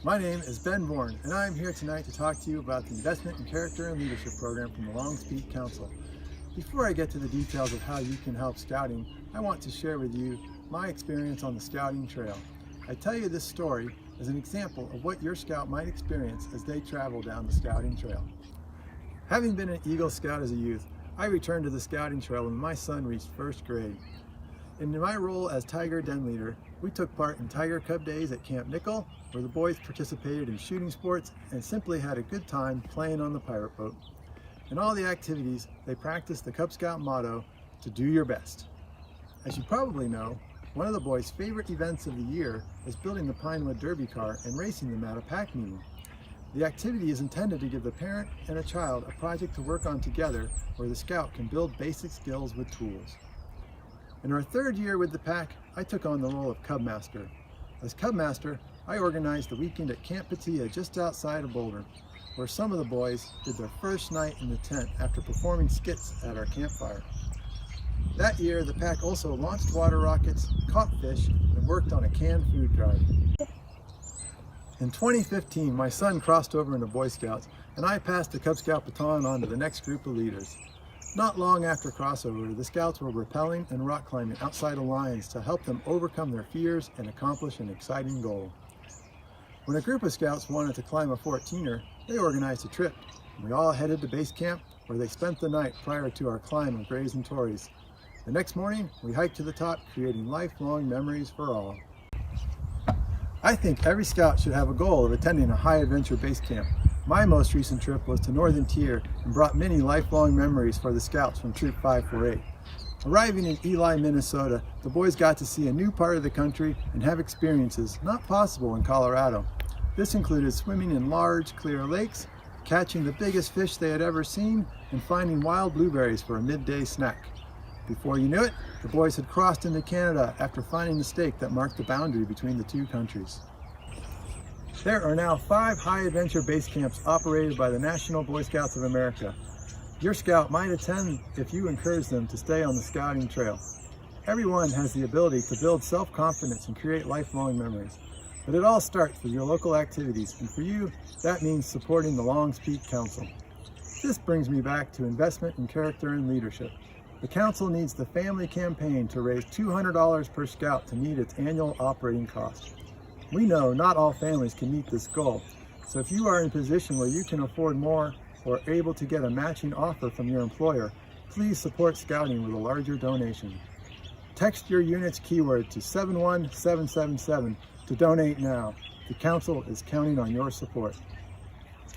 My name is Ben Bourne, and I am here tonight to talk to you about the Investment in Character and Leadership program from the Long Peak Council. Before I get to the details of how you can help scouting, I want to share with you my experience on the scouting trail. I tell you this story as an example of what your scout might experience as they travel down the scouting trail. Having been an Eagle Scout as a youth, I returned to the scouting trail when my son reached first grade. In my role as Tiger Den Leader, we took part in Tiger Cub Days at Camp Nickel, where the boys participated in shooting sports and simply had a good time playing on the pirate boat. In all the activities, they practiced the Cub Scout motto, to do your best. As you probably know, one of the boys' favorite events of the year is building the Pinewood Derby car and racing them at a pack meeting. The activity is intended to give the parent and a child a project to work on together where the scout can build basic skills with tools. In our third year with the pack, I took on the role of Cub Master. As Cub Master, I organized the weekend at Camp Patia just outside of Boulder, where some of the boys did their first night in the tent after performing skits at our campfire. That year, the pack also launched water rockets, caught fish, and worked on a canned food drive. In 2015, my son crossed over into Boy Scouts, and I passed the Cub Scout baton on to the next group of leaders. Not long after crossover, the Scouts were rappelling and rock climbing outside of lines to help them overcome their fears and accomplish an exciting goal. When a group of Scouts wanted to climb a 14er, they organized a trip. We all headed to base camp, where they spent the night prior to our climb of Grays and Tories. The next morning, we hiked to the top, creating lifelong memories for all. I think every Scout should have a goal of attending a high adventure base camp. My most recent trip was to Northern Tier and brought many lifelong memories for the Scouts from Troop 548. Arriving in Ely, Minnesota, the boys got to see a new part of the country and have experiences not possible in Colorado. This included swimming in large, clear lakes, catching the biggest fish they had ever seen, and finding wild blueberries for a midday snack. Before you knew it, the boys had crossed into Canada after finding the stake that marked the boundary between the two countries. There are now 5 high-adventure base camps operated by the National Boy Scouts of America. Your scout might attend if you encourage them to stay on the scouting trail. Everyone has the ability to build self-confidence and create lifelong memories. But it all starts with your local activities, and for you, that means supporting the Long Peak Council. This brings me back to investment in character and leadership. The Council needs the family campaign to raise $200 per scout to meet its annual operating cost. We know not all families can meet this goal, so if you are in a position where you can afford more or are able to get a matching offer from your employer, please support scouting with a larger donation. Text your unit's keyword to 71777 to donate now. The Council is counting on your support.